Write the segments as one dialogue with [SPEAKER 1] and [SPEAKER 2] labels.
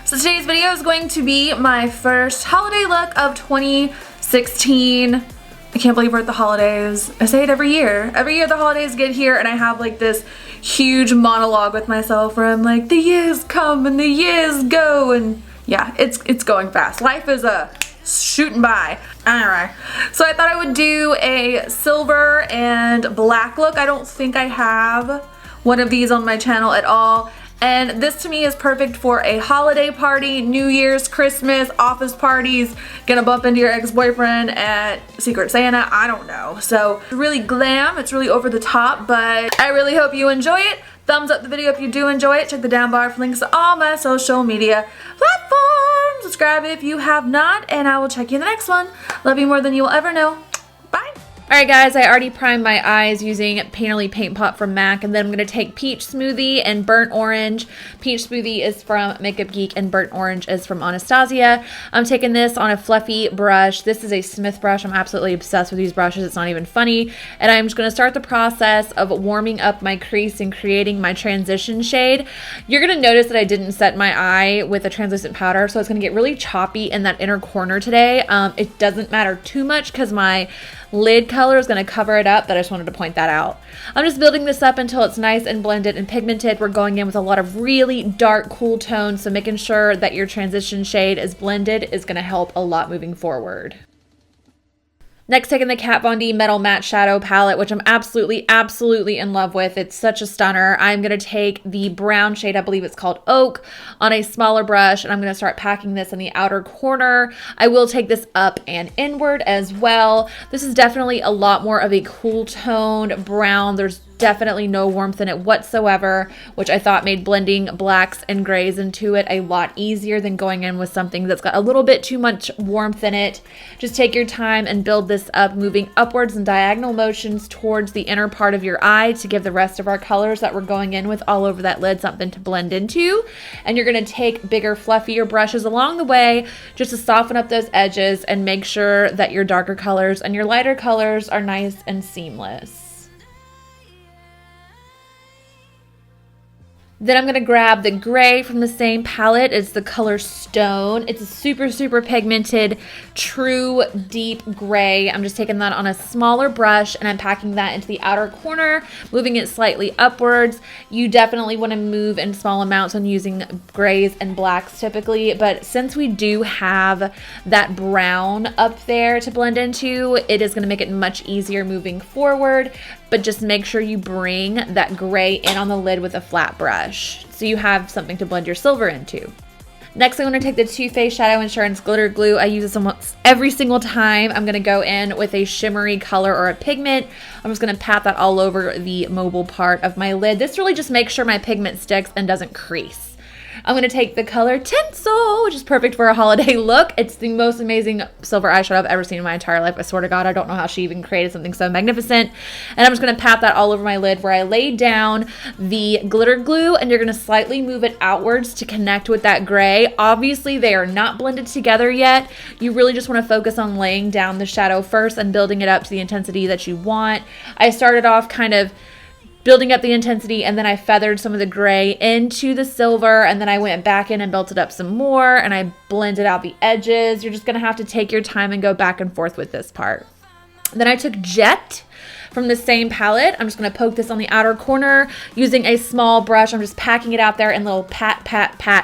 [SPEAKER 1] So today's video is going to be my first holiday look of 2016. I can't believe we're at the holidays. I say it every year. Every year the holidays get here and I have like this huge monologue with myself where I'm like, the years come and the years go, and yeah, it's going fast. Life is shooting by. Anyway, so I thought I would do a silver and black look. I don't think I have one of these on my channel at all. And this to me is perfect for a holiday party, New Year's, Christmas, office parties, gonna bump into your ex-boyfriend at Secret Santa, I don't know. So it's really glam, it's really over the top, but I really hope you enjoy it. Thumbs up the video if you do enjoy it. Check the down bar for links to all my social media platforms. Subscribe if you have not, and I will check you in the next one. Love you more than you will ever know. Bye. Alright guys, I already primed my eyes using Painterly Paint Pot from MAC, and then I'm going to take Peach Smoothie and Burnt Orange. Peach Smoothie is from Makeup Geek and Burnt Orange is from Anastasia. I'm taking this on a fluffy brush. This is a Smith brush. I'm absolutely obsessed with these brushes. It's not even funny. And I'm just going to start the process of warming up my crease and creating my transition shade. You're going to notice that I didn't set my eye with a translucent powder, so it's going to get really choppy in that inner corner today. It doesn't matter too much because my lid color is going to cover it up, but I just wanted to point that out. I'm just building this up until it's nice and blended and pigmented. We're going in with a lot of really dark, cool tones, so making sure that your transition shade is blended is going to help a lot moving forward. Next, taking the Kat Von D Metal Matte Shadow Palette, which I'm absolutely in love with. It's such a stunner. I'm going to take the brown shade, I believe it's called Oak, on a smaller brush, and I'm going to start packing this in the outer corner. I will take this up and inward as well. This is definitely a lot more of a cool toned brown. There's definitely no warmth in it whatsoever, which I thought made blending blacks and grays into it a lot easier than going in with something that's got a little bit too much warmth in it. Just take your time and build this up, moving upwards in diagonal motions towards the inner part of your eye to give the rest of our colors that we're going in with all over that lid something to blend into. And you're going to take bigger, fluffier brushes along the way just to soften up those edges and make sure that your darker colors and your lighter colors are nice and seamless. Then I'm going to grab the gray from the same palette. It's the color Stone. It's a super pigmented, true deep gray. I'm just taking that on a smaller brush and I'm packing that into the outer corner, moving it slightly upwards. You definitely want to move in small amounts when using grays and blacks typically, but since we do have that brown up there to blend into, it is going to make it much easier moving forward. But just make sure you bring that gray in on the lid with a flat brush so you have something to blend your silver into. Next, I'm going to take the Too Faced Shadow Insurance Glitter Glue. I use this almost every single time. I'm going to go in with a shimmery color or a pigment. I'm just going to pat that all over the mobile part of my lid. This really just makes sure my pigment sticks and doesn't crease. I'm going to take the color Tinsel, which is perfect for a holiday look. It's the most amazing silver eyeshadow I've ever seen in my entire life. I swear to God, I don't know how she even created something so magnificent. And I'm just going to pat that all over my lid where I laid down the glitter glue, and you're going to slightly move it outwards to connect with that gray. Obviously, they are not blended together yet. You really just want to focus on laying down the shadow first and building it up to the intensity that you want. I started off kind of building up the intensity, and then I feathered some of the gray into the silver, and then I went back in and built it up some more, and I blended out the edges. You're just going to have to take your time and go back and forth with this part. Then I took Jet from the same palette. I'm just going to poke this on the outer corner using a small brush. I'm just packing it out there in little pat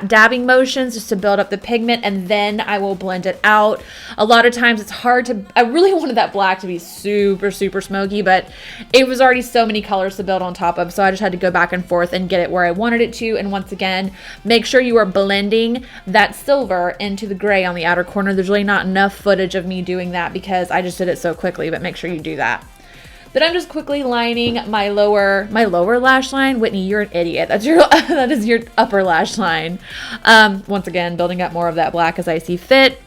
[SPEAKER 1] dabbing motions just to build up the pigment, and then I will blend it out. A lot of times it's hard to, I really wanted that black to be super smoky, but it was already so many colors to build on top of, so I just had to go back and forth and get it where I wanted it to. And once again, make sure you are blending that silver into the gray on the outer corner. There's really not enough footage of me doing that because I just did it so quickly, but make sure you do that. Then I'm just quickly lining my lower lash line. Whitney, you're an idiot. That is your upper lash line. Once again, building up more of that black as I see fit.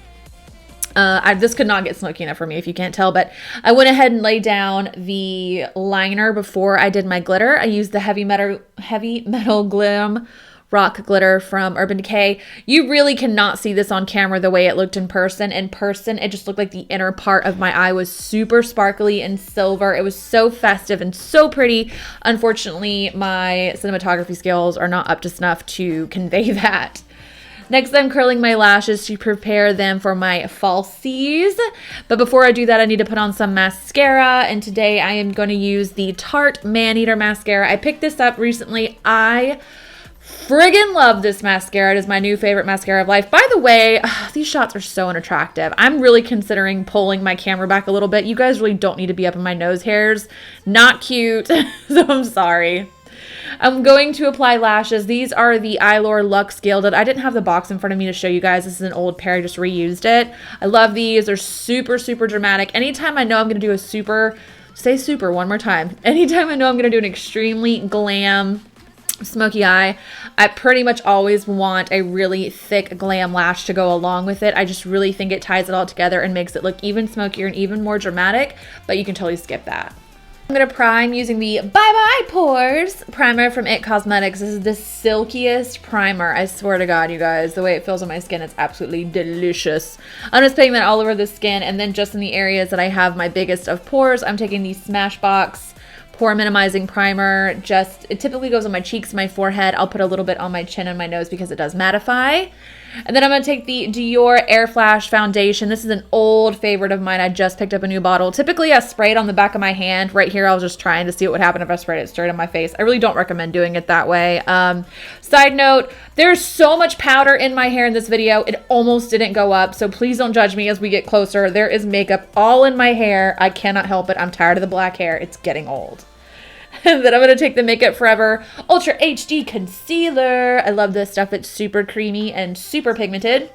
[SPEAKER 1] This could not get smoky enough for me if you can't tell, but I went ahead and laid down the liner before I did my glitter. I used the Heavy Metal Glam Rock Glitter from Urban Decay. You really cannot see this on camera the way it looked in person. In person, it just looked like the inner part of my eye was super sparkly and silver. It was so festive and so pretty. Unfortunately, my cinematography skills are not up to snuff to convey that. Next, I'm curling my lashes to prepare them for my falsies. But before I do that, I need to put on some mascara. And today I am going to use the Tarte Man-Eater Mascara. I picked this up recently. I friggin' love this mascara. It is my new favorite mascara of life. By the way, these shots are so unattractive. I'm really considering pulling my camera back a little bit. You guys really don't need to be up in my nose hairs. Not cute. So I'm sorry. I'm going to apply lashes. These are the Eylure Luxe Gilded. I didn't have the box in front of me to show you guys. This is an old pair. I just reused it. I love these. They're super, super dramatic. Anytime I know I'm going to do a super, say super one more time. Anytime I know I'm going to do an extremely glam smoky eye, I pretty much always want a really thick glam lash to go along with it. I just really think it ties it all together and makes it look even smokier and even more dramatic, but you can totally skip that. I'm going to prime using the Bye Bye Pores primer from IT Cosmetics. This is the silkiest primer. I swear to God, you guys, the way it feels on my skin, it's absolutely delicious. I'm just putting that all over the skin, and then just in the areas that I have my biggest of pores, I'm taking the Smashbox Pore Minimizing Primer. It typically goes on my cheeks, my forehead. I'll put a little bit on my chin and my nose because it does mattify. And then I'm going to take the Dior Air Flash Foundation. This is an old favorite of mine. I just picked up a new bottle. Typically, I spray it on the back of my hand. Right here, I was just trying to see what would happen if I sprayed it straight on my face. I really don't recommend doing it that way. Side note, there's so much powder in my hair in this video. It almost didn't go up, so please don't judge me as we get closer. There is makeup all in my hair. I cannot help it. I'm tired of the black hair. It's getting old. And then I'm going to take the Makeup Forever Ultra HD Concealer. I love this stuff. It's super creamy and super pigmented.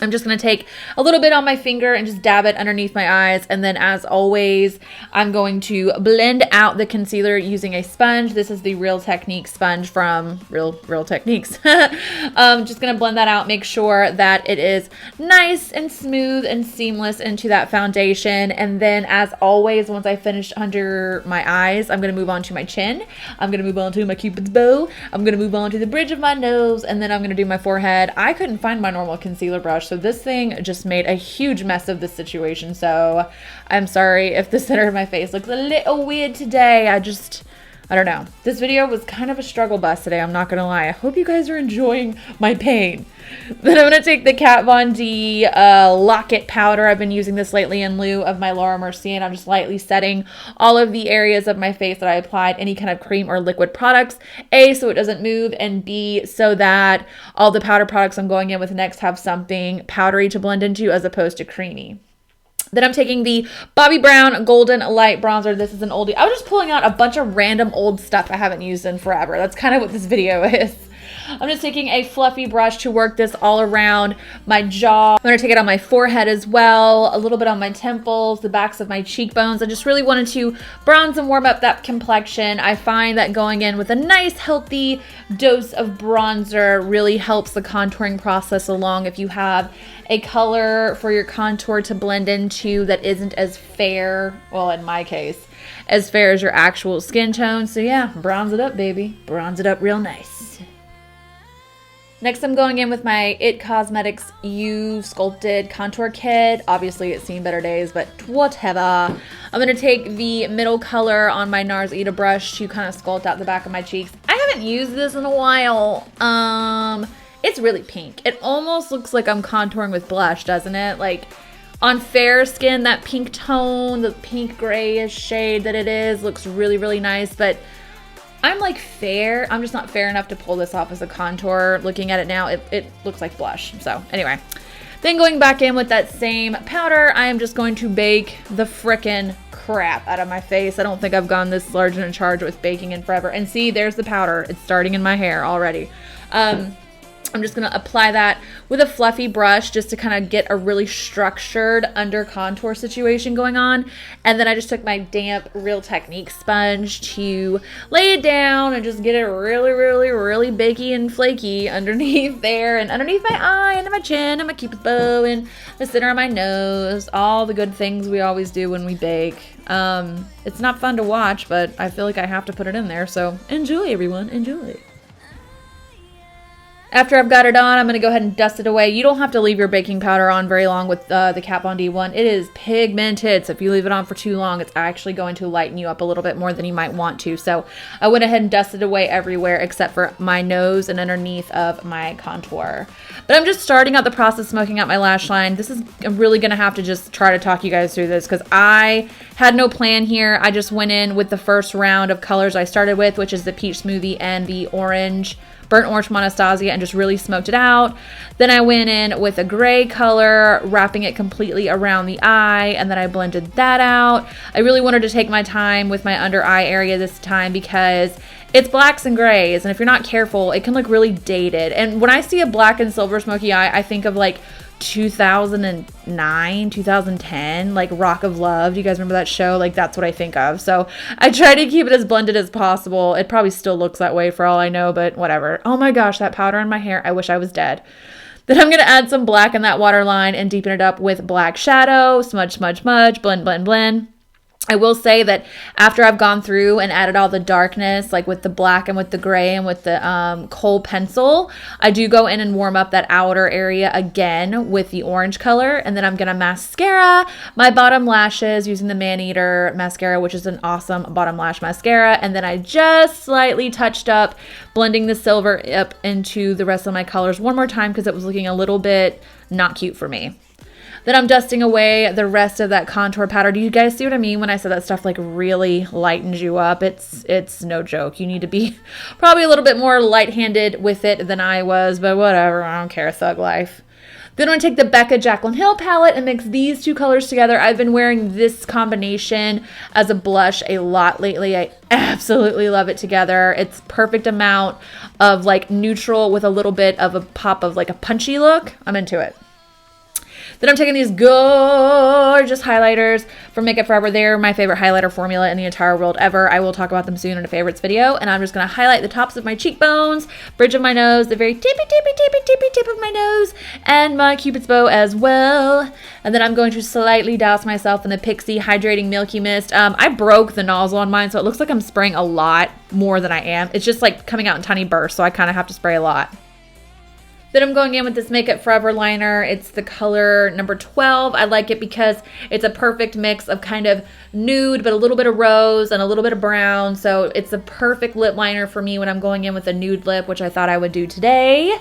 [SPEAKER 1] I'm just going to take a little bit on my finger and just dab it underneath my eyes. And then as always, I'm going to blend out the concealer using a sponge. This is the Real Techniques sponge from Real Techniques. Just going to blend that out, make sure that it is nice and smooth and seamless into that foundation. And then as always, once I finish under my eyes, I'm going to move on to my chin. I'm going to move on to my Cupid's bow. I'm going to move on to the bridge of my nose. And then I'm going to do my forehead. I couldn't find my normal concealer brush, so this thing just made a huge mess of this situation. So I'm sorry if the center of my face looks a little weird today. I don't know. This video was kind of a struggle bus today, I'm not going to lie. I hope you guys are enjoying my pain. Then I'm going to take the Kat Von D Lock-It Powder. I've been using this lately in lieu of my Laura Mercier, and I'm just lightly setting all of the areas of my face that I applied any kind of cream or liquid products. A, so it doesn't move, and B, so that all the powder products I'm going in with next have something powdery to blend into as opposed to creamy. Then I'm taking the Bobbi Brown Golden Light Bronzer. This is an oldie. I was just pulling out a bunch of random old stuff I haven't used in forever. That's kind of what this video is. I'm just taking a fluffy brush to work this all around my jaw. I'm going to take it on my forehead as well, a little bit on my temples, the backs of my cheekbones. I just really wanted to bronze and warm up that complexion. I find that going in with a nice healthy dose of bronzer really helps the contouring process along. If you have a color for your contour to blend into that isn't as fair, well, in my case, as fair as your actual skin tone. So yeah, bronze it up, baby. Bronze it up real nice. Next, I'm going in with my IT Cosmetics U Sculpted Contour Kit. Obviously, it's seen better days, but whatever. I'm going to take the middle color on my NARS Ita brush to kind of sculpt out the back of my cheeks. I haven't used this in a while. It's really pink. It almost looks like I'm contouring with blush, doesn't it? Like, on fair skin, that pink tone, the pink grayish shade that it is, looks really, really nice, but I'm like fair. I'm just not fair enough to pull this off as a contour. Looking at it now, it looks like blush. So anyway, then going back in with that same powder, I am just going to bake the frickin' crap out of my face. I don't think I've gone this large and in charge with baking in forever. And see, there's the powder. It's starting in my hair already. I'm just going to apply that with a fluffy brush just to kind of get a really structured under contour situation going on. And then I just took my damp Real Techniques sponge to lay it down and just get it really, really, really bakey and flaky underneath there and underneath my eye and my chin and my Cupid's bow and the center of my nose. All the good things we always do when we bake. It's not fun to watch, but I feel like I have to put it in there. So enjoy, everyone. Enjoy. After I've got it on, I'm going to go ahead and dust it away. You don't have to leave your baking powder on very long with the Kat Von D one. It is pigmented, so if you leave it on for too long, it's actually going to lighten you up a little bit more than you might want to. So I went ahead and dusted away everywhere except for my nose and underneath of my contour. But I'm just starting out the process smoking out my lash line. I'm really going to have to just try to talk you guys through this because I had no plan here. I just went in with the first round of colors I started with, which is the peach smoothie and the burnt orange from Anastasia, and just really smoked it out. Then I went in with a gray color, wrapping it completely around the eye, and then I blended that out. I really wanted to take my time with my under eye area this time because it's blacks and grays, and if you're not careful, it can look really dated. And when I see a black and silver smoky eye, I think of like 2009, 2010, like Rock of Love. Do you guys remember that show? Like, that's what I think of. So I try to keep it as blended as possible. It probably still looks that way for all I know, but whatever. Oh my gosh, that powder in my hair. I wish I was dead. Then I'm going to add some black in that waterline and deepen it up with black shadow. Smudge, smudge, smudge. Blend, blend, blend. I will say that after I've gone through and added all the darkness, like with the black and with the gray and with the kohl pencil, I do go in and warm up that outer area again with the orange color. And then I'm going to mascara my bottom lashes using the Maneater mascara, which is an awesome bottom lash mascara. And then I just slightly touched up, blending the silver up into the rest of my colors one more time because it was looking a little bit not cute for me. Then I'm dusting away the rest of that contour powder. Do you guys see what I mean when I said that stuff like really lightens you up? It's no joke. You need to be probably a little bit more light-handed with it than I was, but whatever. I don't care. Thug life. Then I'm going to take the Becca Jaclyn Hill palette and mix these two colors together. I've been wearing this combination as a blush a lot lately. I absolutely love it together. It's perfect amount of like neutral with a little bit of a pop of like a punchy look. I'm into it. Then I'm taking these gorgeous highlighters from Makeup Forever. They're my favorite highlighter formula in the entire world ever. I will talk about them soon in a favorites video. And I'm just going to highlight the tops of my cheekbones, bridge of my nose, the very tippy tip of my nose, and my Cupid's bow as well. And then I'm going to slightly douse myself in the Pixie Hydrating Milky Mist. I broke the nozzle on mine, so it looks like I'm spraying a lot more than I am. It's just like coming out in tiny bursts, so I kind of have to spray a lot. Then I'm going in with this Makeup Forever liner. It's the color number 12. I like it because it's a perfect mix of kind of nude, but a little bit of rose and a little bit of brown. So it's a perfect lip liner for me when I'm going in with a nude lip, which I thought I would do today.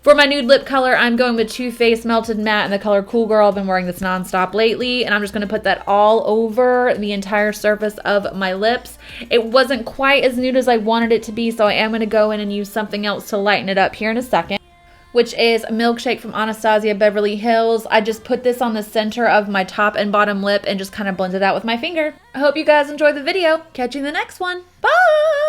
[SPEAKER 1] For my nude lip color, I'm going with Too Faced Melted Matte in the color Cool Girl. I've been wearing this nonstop lately, and I'm just going to put that all over the entire surface of my lips. It wasn't quite as nude as I wanted it to be, so I am going to go in and use something else to lighten it up here in a second, which is Milkshake from Anastasia Beverly Hills. I just put this on the center of my top and bottom lip and just kind of blend it out with my finger. I hope you guys enjoyed the video. Catch you in the next one. Bye!